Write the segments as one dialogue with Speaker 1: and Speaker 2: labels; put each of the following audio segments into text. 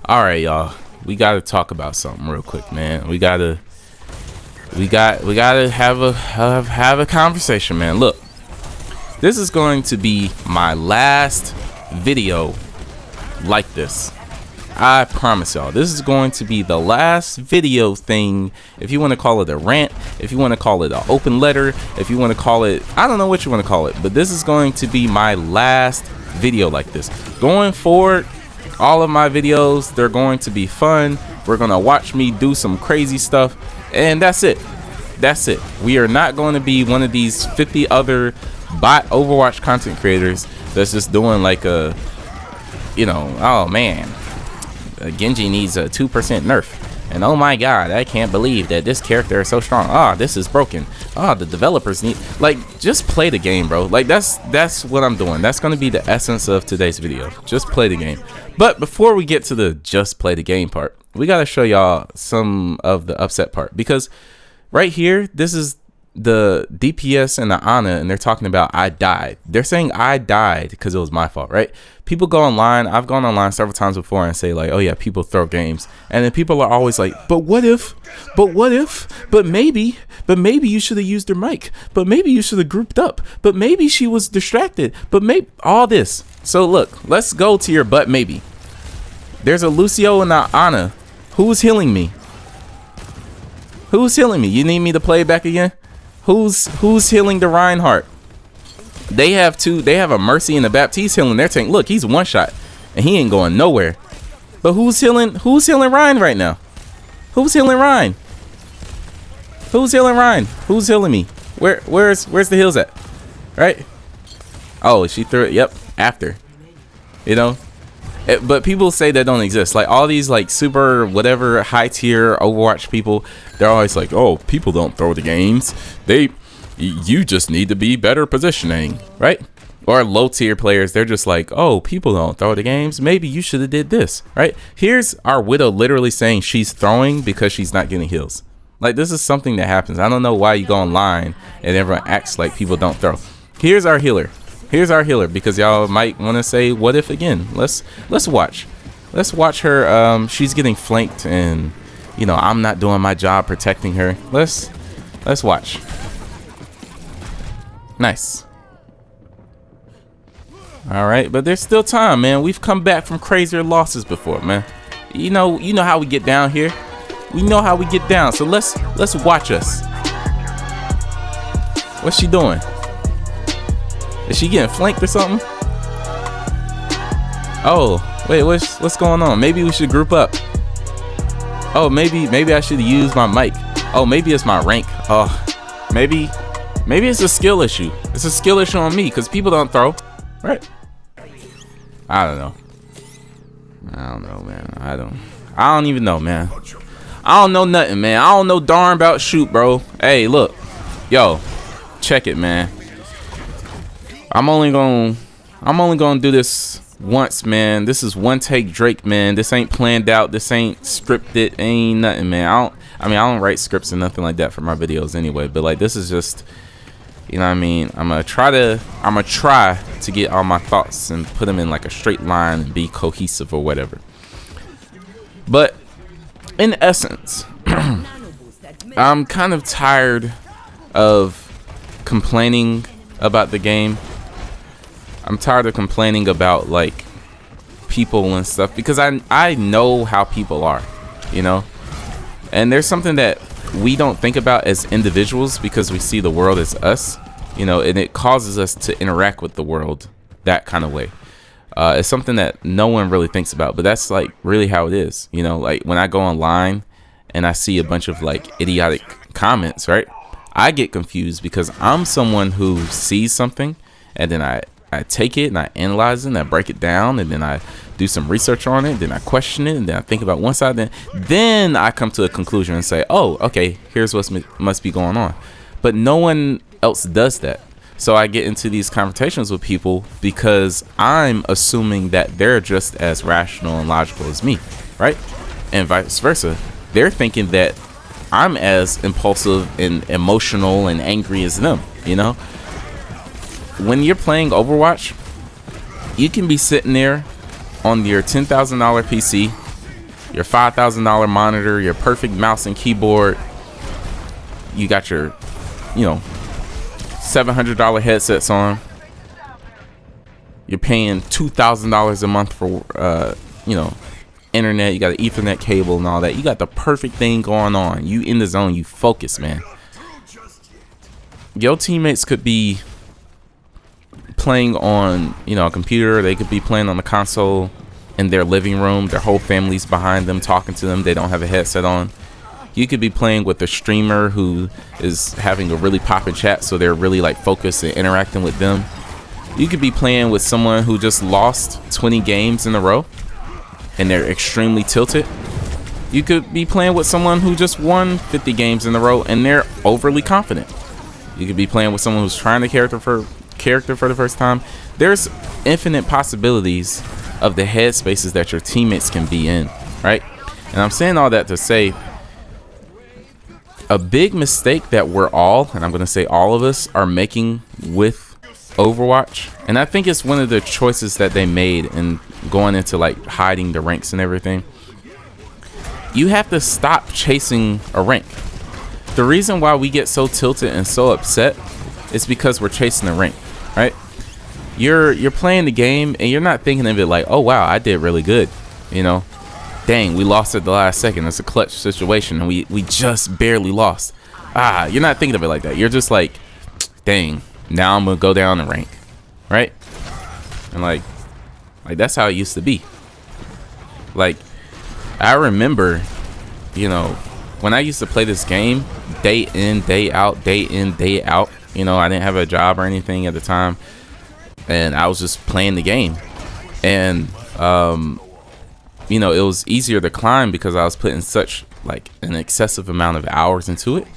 Speaker 1: All right, y'all. We gotta talk about something real quick, man. We gotta have a conversation, man. Look, this is going to be my last video like this. I promise y'all, this is going to be the last video thing. If you want to call it a rant, if you want to call it an open letter, if you want to call it, I don't know what you want to call it, but this is going to be my last video like this. Going forward, all of my videos, they're going to be fun. We're gonna watch me do some crazy stuff, and that's it. That's it. We are not going to be one of these 50 other bot Overwatch content creators that's just doing like a, you know, oh man, Genji needs a 2% nerf, and oh my god, I can't believe that this character is so strong. Ah, this is broken. Ah, the developers need, like, just play the game, bro. Like, that's what I'm doing. That's going to be the essence of today's video. Just play the game. But before we get to the just play the game part, we got to show y'all some of the upset part, because right here, this is the DPS and the Ana, and they're talking about I died. They're saying I died because it was my fault, right? People go online. I've gone online several times before and say like, oh yeah, people throw games, and then people are always like, but what if, but maybe you should have used your mic, but maybe you should have grouped up, but maybe she was distracted, but maybe all this. So look, let's go to your but maybe. There's a Lucio and a Ana. Who's healing me? Who's healing me? You need me to play it back again? Who's healing the Reinhardt? They have a Mercy and a Baptiste healing their tank. Look, he's one shot and he ain't going nowhere. But who's healing Ryan right now? Who's healing Ryan? Who's healing Ryan? Who's healing me? Where's the heals at? Right? Oh, she threw it. Yep, after. You know? But people say that don't exist. Like all these like super whatever high tier Overwatch people, they're always like, oh, people don't throw the games. You just need to be better positioning, right? Or low tier players, they're just like, oh, people don't throw the games. Maybe you should have did this, right? Here's our Widow literally saying she's throwing because she's not getting heals. Like this is something that happens. I don't know why you go online and everyone acts like people don't throw. Here's our healer. Here's our healer, because y'all might want to say what if again. Let's watch her. She's getting flanked, and you know I'm not doing my job protecting her. Let's watch. Nice. All right, but there's still time, man. We've come back from crazier losses before, man. You know how we get down here. We know how we get down. So let's watch us. What's she doing? Is she getting flanked or something? Oh, wait, what's going on? Maybe we should group up. Oh, maybe I should use my mic. Oh, maybe it's my rank. Oh, maybe it's a skill issue. It's a skill issue on me because people don't throw, right? I don't know, man. I don't even know, man. I don't know nothing, man. I don't know darn about shoot, bro. Hey, look, yo, check it, man. I'm only gonna do this once, man. This is one take Drake, man. This ain't planned out. This ain't scripted. Ain't nothing, man. I don't write scripts or nothing like that for my videos anyway. But like this is just, you know what I mean? I'm gonna try to get all my thoughts and put them in like a straight line and be cohesive or whatever. But in essence, I'm kind of tired of complaining about the game. I'm tired of complaining about like people and stuff, because I know how people are, you know, and there's something that we don't think about as individuals because we see the world as us, you know, and it causes us to interact with the world that kind of way. It's something that no one really thinks about, but that's like really how it is, you know. Like when I go online and I see a bunch of like idiotic comments, right, I get confused because I'm someone who sees something and then I take it and I analyze it and I break it down and then I do some research on it, then I question it, and then I think about one side, then I come to a conclusion and say, oh, okay, here's what must be going on. But no one else does that. So I get into these conversations with people because I'm assuming that they're just as rational and logical as me, right? And vice versa. They're thinking that I'm as impulsive and emotional and angry as them, you know? When you're playing Overwatch, you can be sitting there on your $10,000 PC your $5,000 monitor, your perfect mouse and keyboard. You got your, you know, $700 headsets on. You're paying $2,000 a month for, you know, internet. You got an Ethernet cable and all that. You got the perfect thing going on. You in the zone. You focus, man. Your teammates could be playing on, you know, a computer. They could be playing on the console in their living room. Their whole family's behind them talking to them. They don't have a headset on. You could be playing with a streamer who is having a really poppin' chat, so they're really like focused and interacting with them. You could be playing with someone who just lost 20 games in a row and they're extremely tilted. You could be playing with someone who just won 50 games in a row and they're overly confident. You could be playing with someone who's trying to character for the first time. There's infinite possibilities of the headspaces that your teammates can be in, right? And I'm saying all that to say a big mistake that we're all, and I'm going to say all of us, are making with Overwatch, and I think it's one of the choices that they made in going into like hiding the ranks and everything. You have to stop chasing a rank. The reason why we get so tilted and so upset is because we're chasing a rank, right? You're playing the game and you're not thinking of it like, oh wow, I did really good, you know, dang, we lost at the last second. It's a clutch situation and we just barely lost. You're not thinking of it like that. You're just like, dang, now I'm gonna go down the rank, right? And like that's how it used to be. Like, I remember, you know, when I used to play this game day in, day out, day in, day out. You know, I didn't have a job or anything at the time, and I was just playing the game. And you know, it was easier to climb because I was putting such like an excessive amount of hours into it.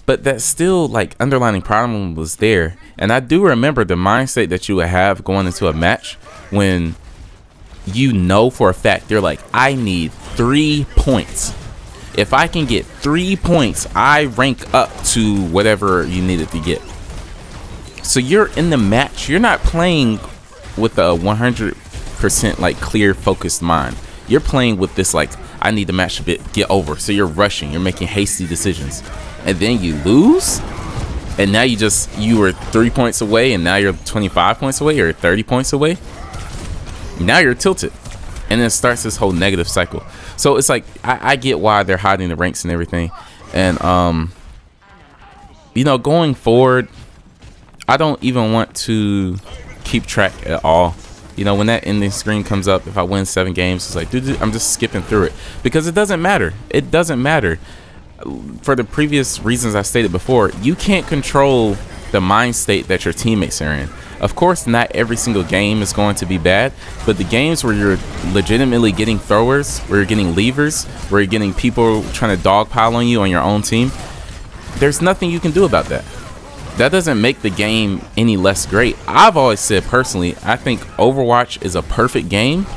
Speaker 1: But that still, like, underlying problem was there. And I do remember the mindset that you would have going into a match when you know for a fact, you're like, I need 3 points. If I can get 3 points, I rank up to whatever you needed to get. So you're in the match. You're not playing with a 100% like clear, focused mind. You're playing with this like, I need the match to get over. So you're rushing. You're making hasty decisions. And then you lose, and now you were 3 points away, and now you're 25 points away, or 30 points away. Now you're tilted, and then it starts this whole negative cycle. So it's like, I get why they're hiding the ranks and everything. And you know, going forward, I don't even want to keep track at all. You know, when that ending screen comes up, if I win 7 games, it's like, dude, I'm just skipping through it because it doesn't matter. It doesn't matter. For the previous reasons I stated before, you can't control the mind state that your teammates are in. Of course, not every single game is going to be bad, but the games where you're legitimately getting throwers, where you're getting levers, where you're getting people trying to dogpile on you on your own team, there's nothing you can do about that. That doesn't make the game any less great. I've always said personally, I think Overwatch is a perfect game.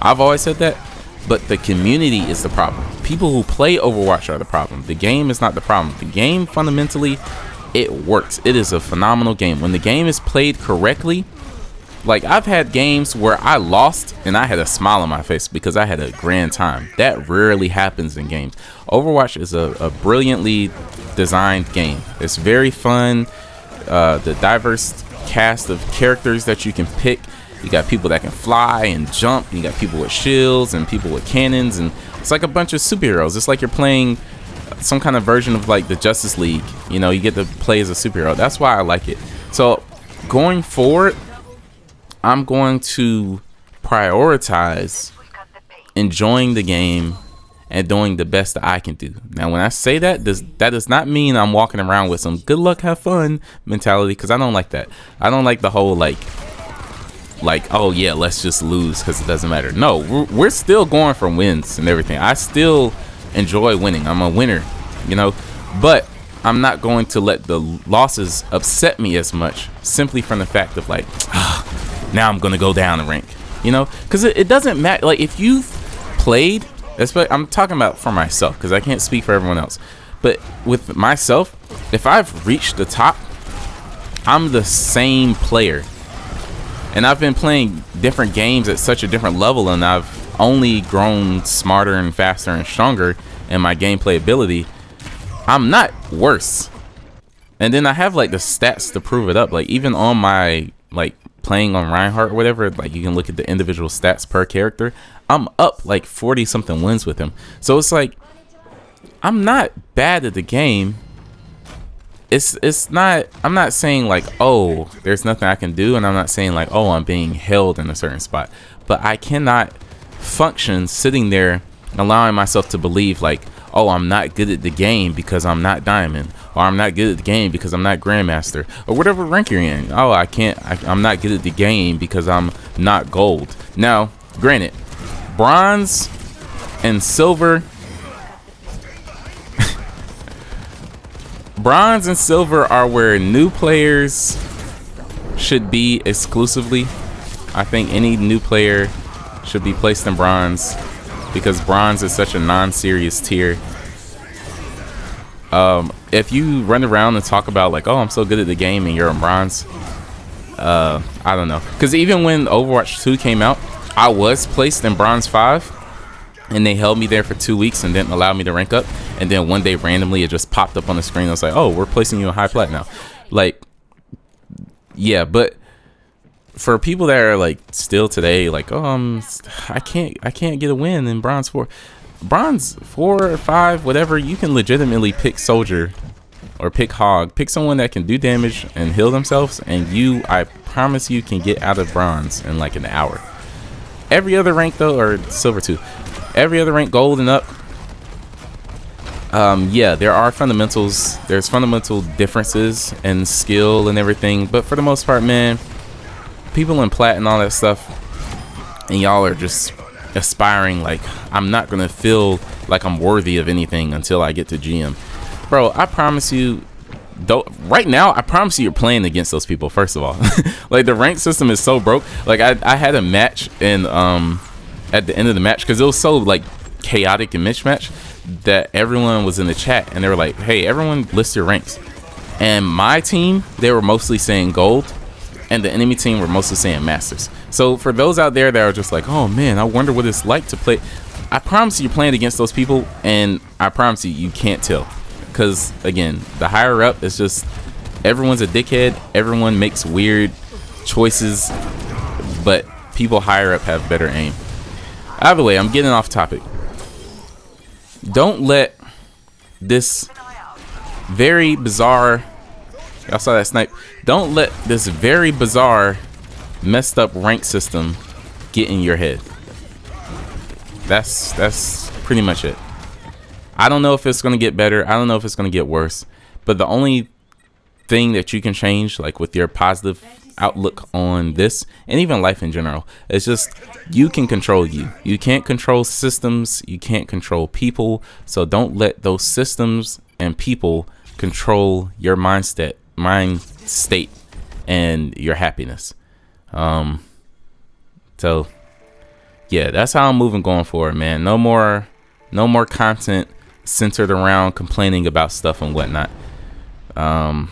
Speaker 1: I've always said that. But the community is the problem. People who play Overwatch are the problem. The game is not the problem. The game, fundamentally, it works. It is a phenomenal game. When the game is played correctly, like, I've had games where I lost and I had a smile on my face because I had a grand time. That rarely happens in games. Overwatch is a brilliantly designed game. It's very fun. The diverse cast of characters that you can pick. You got people that can fly and jump. And you got people with shields and people with cannons. And it's like a bunch of superheroes. It's like you're playing some kind of version of like the Justice League. You know, you get to play as a superhero. That's why I like it. So going forward, I'm going to prioritize enjoying the game and doing the best that I can do. Now, when I say that, that does not mean I'm walking around with some good luck, have fun mentality, because I don't like that. I don't like the whole like, oh yeah, let's just lose because it doesn't matter. No, we're still going for wins and everything. I still enjoy winning. I'm a winner, you know, but I'm not going to let the losses upset me as much simply from the fact of like, now I'm going to go down the rank, you know, because it doesn't matter. Like, if you've played, I'm talking about for myself because I can't speak for everyone else, but with myself, if I've reached the top, I'm the same player. And I've been playing different games at such a different level, and I've only grown smarter and faster and stronger in my gameplay ability. I'm not worse. And then I have like the stats to prove it up. Like even on my like playing on Reinhardt or whatever, like you can look at the individual stats per character. I'm up like 40 something wins with him. So it's like I'm not bad at the game. It's not, I'm not saying like, oh, there's nothing I can do, and I'm not saying like, oh, I'm being held in a certain spot, but I cannot function sitting there allowing myself to believe like, oh, I'm not good at the game because I'm not diamond, or I'm not good at the game because I'm not grandmaster, or whatever rank you're in. Oh, I'm not good at the game because I'm not gold. Now, granted, bronze and silver, bronze and silver are where new players should be exclusively. I think any new player should be placed in bronze because bronze is such a non-serious tier. If you run around and talk about like, oh, I'm so good at the game and you're in bronze, I don't know. Because even when Overwatch 2 came out, I was placed in bronze 5. And they held me there for 2 weeks and didn't allow me to rank up. And then one day randomly it just popped up on the screen. I was like, oh, we're placing you in high plat now. Like, yeah, but for people that are like still today, like, oh, I can't get a win in bronze 4. Bronze 4 or 5, whatever, you can legitimately pick soldier or pick hog. Pick someone that can do damage and heal themselves, and I promise you can get out of bronze in like an hour. Every other rank though, or silver 2. Every other rank, gold and up, yeah, there are fundamentals. There's fundamental differences in skill and everything. But for the most part, man, people in plat and all that stuff, and y'all are just aspiring like, I'm not going to feel like I'm worthy of anything until I get to GM. Bro, I promise you, right now, I promise you you're playing against those people, first of all. Like, the rank system is so broke. Like, I had a match in... at the end of the match, because it was so like chaotic and mismatch, that everyone was in the chat and they were like, hey, everyone list your ranks. And my team, they were mostly saying gold, and the enemy team were mostly saying masters. So for those out there that are just like, oh man, I wonder what it's like to play, I promise you you're playing against those people, and I promise you can't tell. Because again, the higher up, it's just everyone's a dickhead, everyone makes weird choices, but people higher up have better aim. Either way, I'm getting off topic. Don't let this very bizarre, y'all saw that snipe, don't let this very bizarre messed up rank system get in your head. That's pretty much it. I don't know if it's going to get better. I don't know if it's going to get worse. But the only thing that you can change, like with your positive outlook on this and even life in general, it's just you can control you. You can't control systems, you can't control people, so don't let those systems and people control your mind state and your happiness. So yeah, that's how I'm moving going forward, man. No more content centered around complaining about stuff and whatnot. I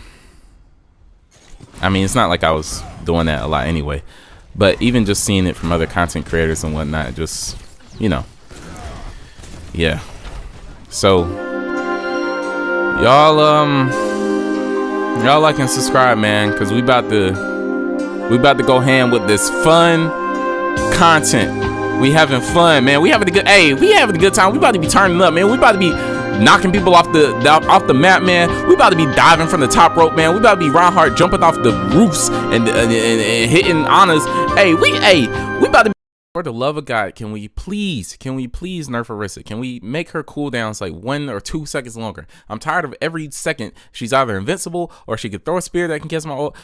Speaker 1: mean, it's not like I was doing that a lot anyway, but even just seeing it from other content creators and whatnot, just, you know, yeah. So y'all like and subscribe, man, because we about to go ham with this fun content. We having fun, man. We having a good time. We about to be turning up, man. We about to be knocking people off the map, man. We about to be diving from the top rope, man. We about to be Reinhardt jumping off the roofs and hitting honors. We about to be, for the love of God, can we please nerf Orisa? Can we make her cooldowns like 1 or 2 seconds longer? I'm tired of every second she's either invincible or she could throw a spear that can catch my ult.